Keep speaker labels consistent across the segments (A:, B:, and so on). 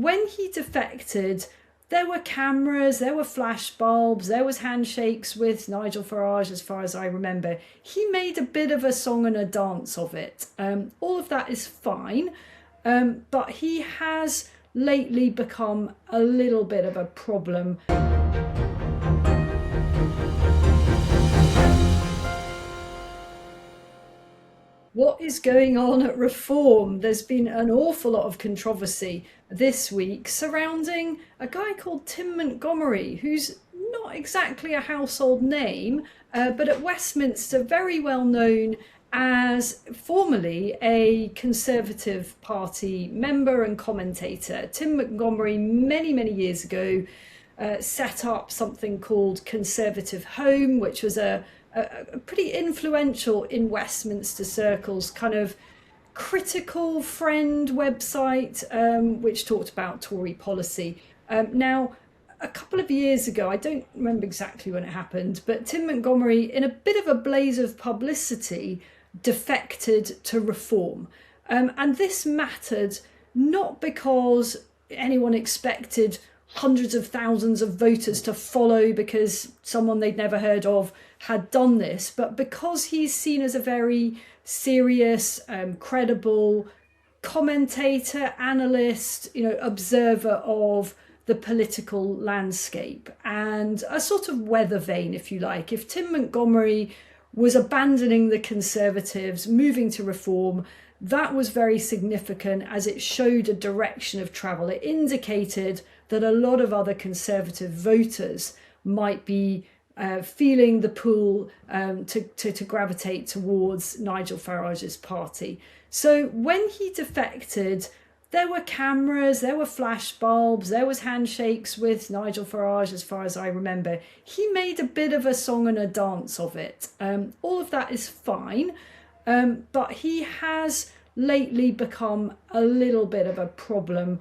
A: when he defected, there were cameras, there were flash bulbs, there was handshakes with Nigel Farage, as far as I remember. He made a bit of a song and a dance of it. All of that is fine, but he has lately become a little bit of a problem. What is going on at Reform? There's been an awful lot of controversy this week surrounding a guy called Tim Montgomery, who's not exactly a household name, but at Westminster very well known as formerly a Conservative Party member and commentator. Tim Montgomery, many years ago, set up something called Conservative Home, which was a pretty influential in Westminster circles, kind of critical friend website, which talked about Tory policy. Now, a couple of years ago, I don't remember exactly when it happened, but Tim Montgomery, in a bit of a blaze of publicity, defected to Reform. And this mattered not because anyone expected hundreds of thousands of voters to follow because someone they'd never heard of had done this, but because he's seen as a very serious, credible commentator, analyst, observer of the political landscape and a sort of weather vane, if you like. If Tim Montgomery was abandoning the Conservatives, moving to Reform, that was very significant as it showed a direction of travel. It indicated that a lot of other Conservative voters might be feeling the pull to gravitate towards Nigel Farage's party. So when he defected, there were cameras, there were flash bulbs, there was handshakes with Nigel Farage, as far as I remember. He made a bit of a song and a dance of it. All of that is fine, but he has lately become a little bit of a problem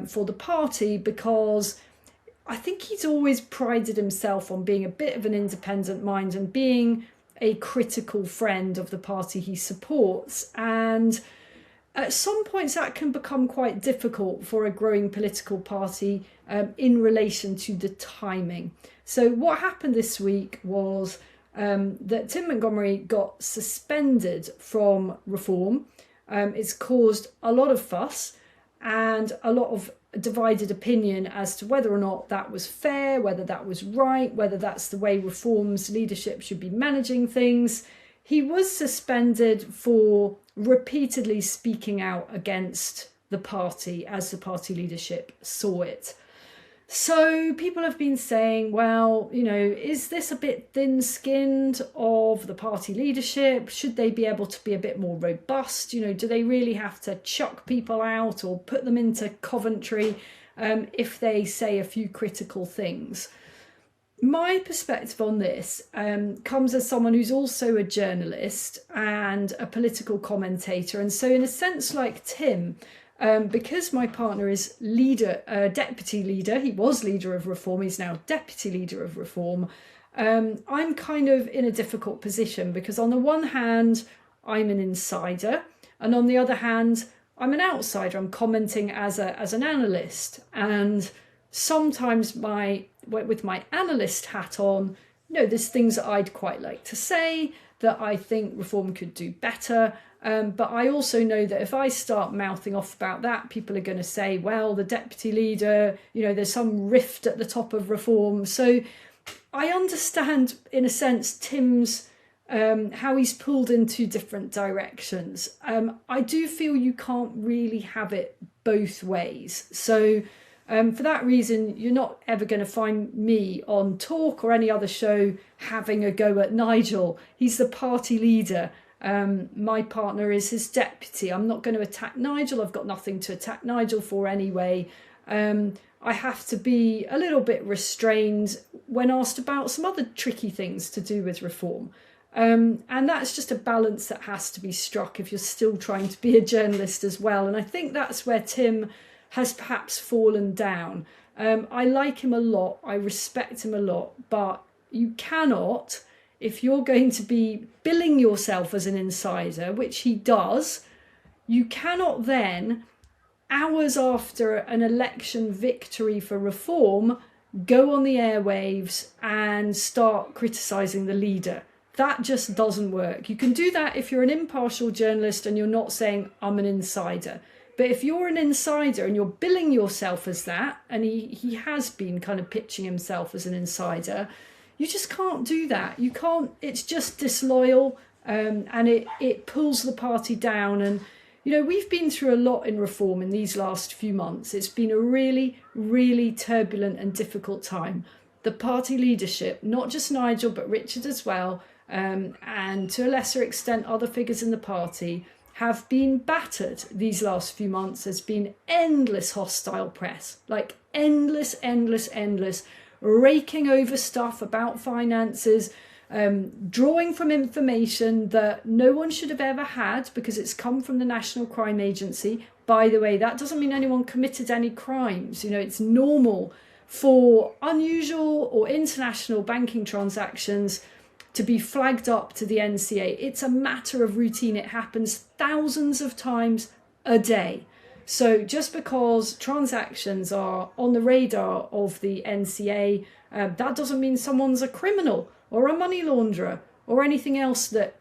A: for the party, because I think he's always prided himself on being a bit of an independent mind and being a critical friend of the party he supports. And at some points that can become quite difficult for a growing political party in relation to the timing. So what happened this week was that Tim Montgomery got suspended from Reform. It's caused a lot of fuss and a lot of divided opinion as to whether or not that was fair, whether that was right, whether that's the way Reform's leadership should be managing things. He was suspended for repeatedly speaking out against the party as the party leadership saw it. So people have been saying, well, is this a bit thin-skinned of the party leadership? Should they be able to be a bit more robust? Do they really have to chuck people out or put them into Coventry if they say a few critical things? My perspective on this comes as someone who's also a journalist and a political commentator. And so in a sense like Tim, because my partner is deputy leader, he was leader of Reform, he's now deputy leader of Reform, I'm kind of in a difficult position because on the one hand, I'm an insider, and on the other hand, I'm an outsider. I'm commenting as an analyst, and sometimes with my analyst hat on, there's things that I'd quite like to say that I think Reform could do better. But I also know that if I start mouthing off about that, people are going to say, well, the deputy leader, there's some rift at the top of Reform. So I understand, in a sense, Tim's, how he's pulled in two different directions. I do feel you can't really have it both ways. So for that reason, you're not ever going to find me on Talk or any other show having a go at Nigel. He's the party leader. My partner is his deputy. I'm not going to attack Nigel. I've got nothing to attack Nigel for anyway. I have to be a little bit restrained when asked about some other tricky things to do with Reform. And that's just a balance that has to be struck if you're still trying to be a journalist as well. And I think that's where Tim has perhaps fallen down. I like him a lot. I respect him a lot. But you cannot, if you're going to be billing yourself as an insider, which he does, you cannot then hours after an election victory for reform, go on the airwaves and start criticising the leader. That just doesn't work. You can do that if you're an impartial journalist and you're not saying, I'm an insider. But if you're an insider and you're billing yourself as that, and he has been kind of pitching himself as an insider, you just can't do that. You can't, it's just disloyal, and it pulls the party down. And, you know, we've been through a lot in reform in these last few months. It's been a really, really turbulent and difficult time. The party leadership, not just Nigel, but Richard as well, and to a lesser extent other figures in the party, have been battered these last few months. There's been endless hostile press, like endless, raking over stuff about finances, drawing from information that no one should have ever had because it's come from the National Crime Agency. By the way, that doesn't mean anyone committed any crimes. You know, it's normal for unusual or international banking transactions to be flagged up to the NCA. It's a matter of routine. It happens thousands of times a day. So just because transactions are on the radar of the NCA, that doesn't mean someone's a criminal or a money launderer or anything else that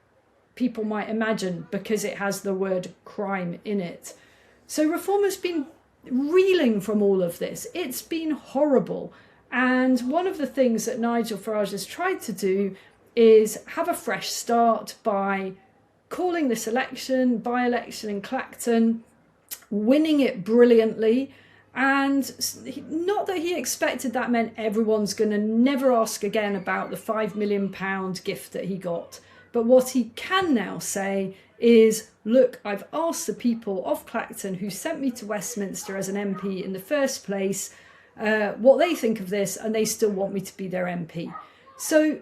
A: people might imagine because it has the word crime in it. So reform has been reeling from all of this. It's been horrible. And one of the things that Nigel Farage has tried to do is have a fresh start by calling this election, by-election in Clacton, winning it brilliantly. And not that he expected that meant everyone's going to never ask again about the £5 million gift that he got. But what he can now say is, look, I've asked the people of Clacton who sent me to Westminster as an MP in the first place what they think of this, and they still want me to be their MP. So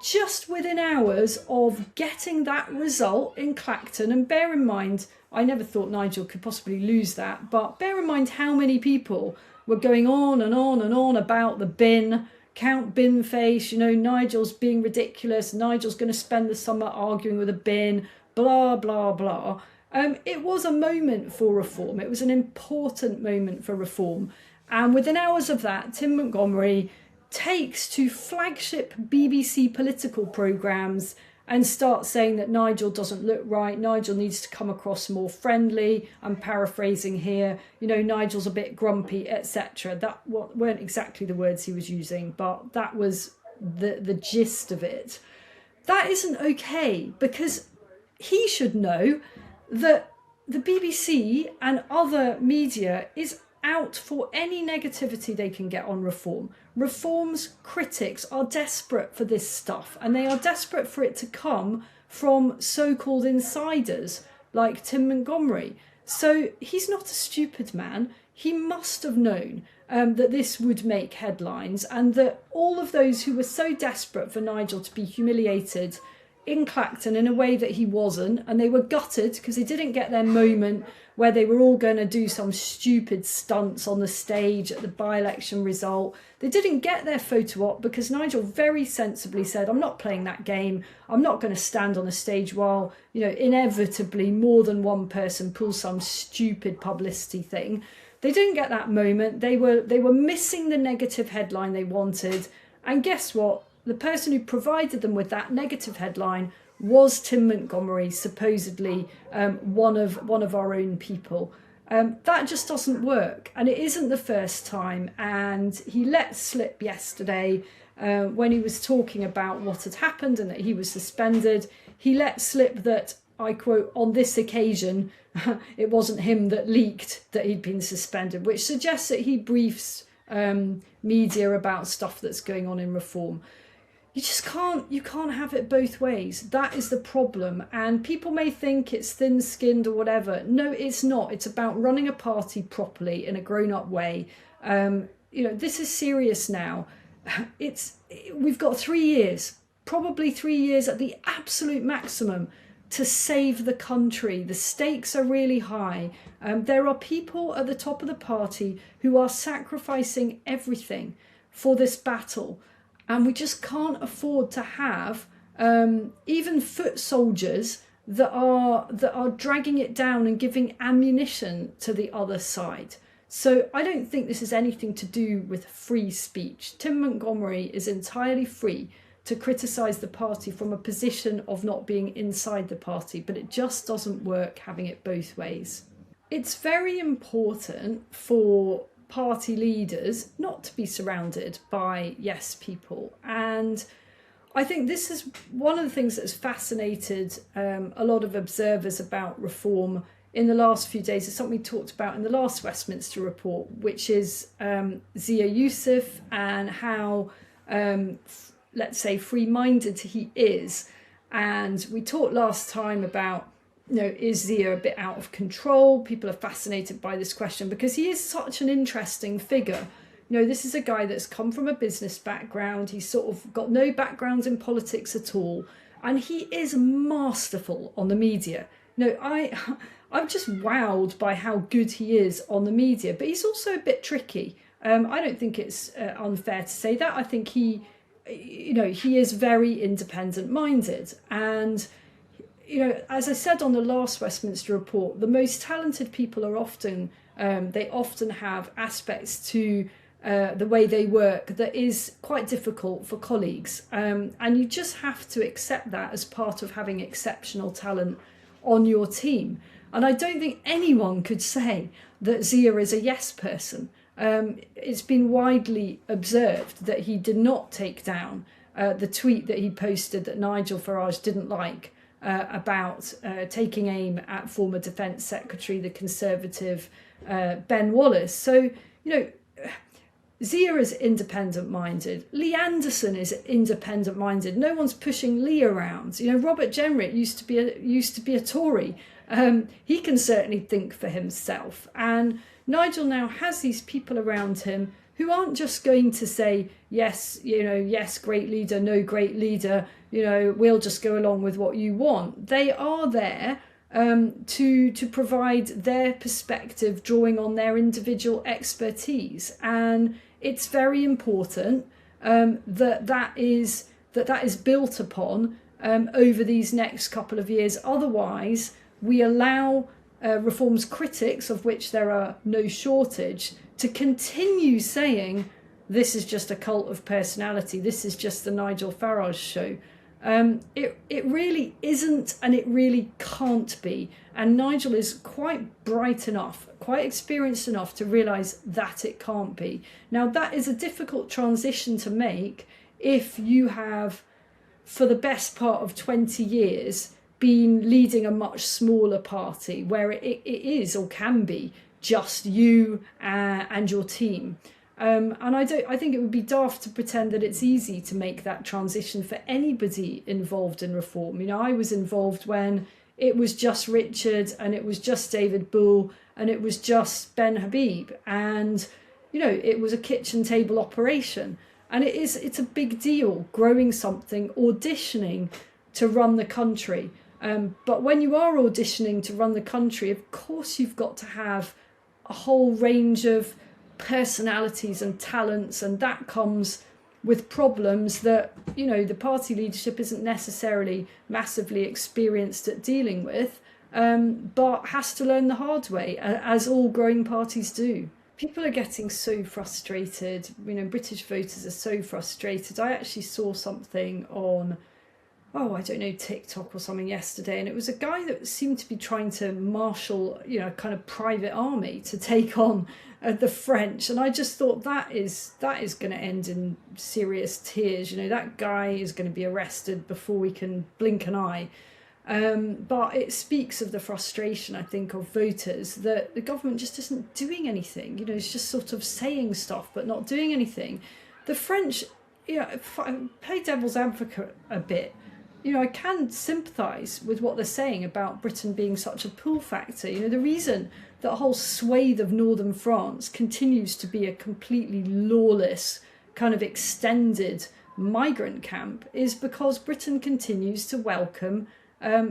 A: just within hours of getting that result in Clacton, and bear in mind, I never thought Nigel could possibly lose that, but bear in mind how many people were going on and on and on about the bin, Count Bin Face, you know, Nigel's being ridiculous, Nigel's going to spend the summer arguing with a bin, blah, blah, blah. It was a moment for reform. It was an important moment for reform. And within hours of that, Tim Montgomery takes to flagship BBC political programmes and starts saying that Nigel doesn't look right, Nigel needs to come across more friendly. I'm paraphrasing here, you know, Nigel's a bit grumpy, etc. That weren't exactly the words he was using, but that was the gist of it. That isn't okay, because he should know that the BBC and other media is out for any negativity they can get on reform. Reform's critics are desperate for this stuff, and they are desperate for it to come from so-called insiders like Tim Montgomery. So he's not a stupid man. He must have known that this would make headlines, and that all of those who were so desperate for Nigel to be humiliated in Clacton in a way that he wasn't, and they were gutted because they didn't get their moment where they were all going to do some stupid stunts on the stage at the by-election result. They didn't get their photo op because Nigel very sensibly said, I'm not playing that game. I'm not going to stand on a stage while, you know, inevitably more than one person pulls some stupid publicity thing. They didn't get that moment. They were missing the negative headline they wanted. And guess what? The person who provided them with that negative headline was Tim Montgomery, supposedly one of our own people. That just doesn't work, and it isn't the first time. And he let slip yesterday when he was talking about what had happened and that he was suspended. He let slip that, I quote, on this occasion, it wasn't him that leaked that he'd been suspended, which suggests that he briefs media about stuff that's going on in reform. You just can't have it both ways. That is the problem. And people may think it's thin-skinned or whatever. No, it's not. It's about running a party properly in a grown-up way. You know, this is serious now. We've got 3 years, probably 3 years at the absolute maximum, to save the country. The stakes are really high. There are people at the top of the party who are sacrificing everything for this battle. And we just can't afford to have even foot soldiers that are dragging it down and giving ammunition to the other side. So I don't think this is anything to do with free speech. Tim Montgomery is entirely free to criticise the party from a position of not being inside the party, but it just doesn't work having it both ways. It's very important for party leaders not to be surrounded by yes people, and I think this is one of the things that's fascinated a lot of observers about reform in the last few days. Is something we talked about in the last Westminster report, which is Zia Youssef and how, let's say, free-minded he is. And we talked last time about, is Zia a bit out of control? People are fascinated by this question because he is such an interesting figure. This is a guy that's come from a business background. He's sort of got no background in politics at all. And he is masterful on the media. I'm just wowed by how good he is on the media, but he's also a bit tricky. I don't think it's unfair to say that. I think he is very independent minded. And, as I said on the last Westminster report, the most talented people are often, they often have aspects to the way they work that is quite difficult for colleagues. And you just have to accept that as part of having exceptional talent on your team. And I don't think anyone could say that Zia is a yes person. It's been widely observed that he did not take down the tweet that he posted that Nigel Farage didn't like about taking aim at former Defence Secretary, the Conservative Ben Wallace. So, Zia is independent-minded. Lee Anderson is independent-minded. No one's pushing Lee around. Robert Jenrick used to be a Tory. He can certainly think for himself. And Nigel now has these people around him who aren't just going to say, yes, yes, great leader, no great leader, we'll just go along with what you want. They are there to provide their perspective, drawing on their individual expertise. And it's very important that is built upon over these next couple of years. Otherwise, we allow reform's critics, of which there are no shortage, to continue saying this is just a cult of personality, this is just the Nigel Farage show. It really isn't, and it really can't be. And Nigel is quite bright enough, quite experienced enough to realise that it can't be. Now, that is a difficult transition to make if you have, for the best part of 20 years, been leading a much smaller party where it is or can be just you and your team. And I think it would be daft to pretend that it's easy to make that transition for anybody involved in reform. I was involved when it was just Richard and it was just David Bull and it was just Ben Habib, and it was a kitchen table operation. And it's a big deal growing something, auditioning to run the country. But when you are auditioning to run the country, of course you've got to have a whole range of personalities and talents, and that comes with problems that the party leadership isn't necessarily massively experienced at dealing with, but has to learn the hard way, as all growing parties do. People are getting so frustrated. British voters are so frustrated. I actually saw something on TikTok or something yesterday, and it was a guy that seemed to be trying to marshal kind of private army to take on the French, and I just thought that is going to end in serious tears. That guy is going to be arrested before we can blink an eye. But it speaks of the frustration, I think, of voters that the government just isn't doing anything. It's just sort of saying stuff but not doing anything. The French, if I play devil's advocate a bit, I can sympathise with what they're saying about Britain being such a pull factor. The reason that a whole swathe of northern France continues to be a completely lawless kind of extended migrant camp is because Britain continues to welcome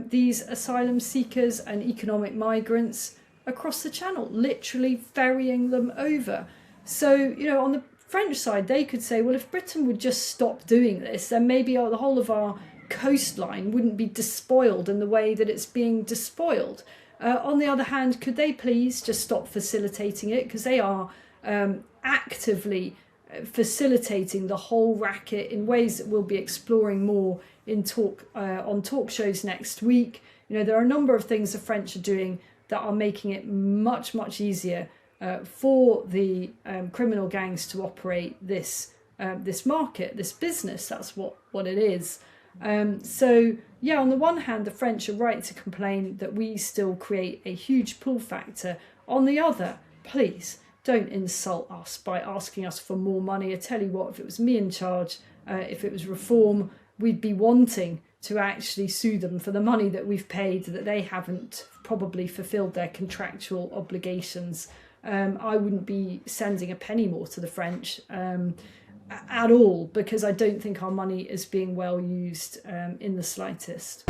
A: these asylum seekers and economic migrants across the channel, literally ferrying them over. So, on the French side, they could say, well, if Britain would just stop doing this, then maybe the whole of our coastline wouldn't be despoiled in the way that it's being despoiled. On the other hand, could they please just stop facilitating it? Because they are actively facilitating the whole racket in ways that we'll be exploring more in on talk shows next week. You know, there are a number of things the French are doing that are making it much, much easier for the criminal gangs to operate this market, this business. That's what it is. So yeah, on the one hand, the French are right to complain that we still create a huge pull factor. On the other, please don't insult us by asking us for more money. I tell you what, if it was me in charge, if it was reform, we'd be wanting to actually sue them for the money that we've paid, that they haven't probably fulfilled their contractual obligations. I wouldn't be sending a penny more to the French at all, because I don't think our money is being well used in the slightest.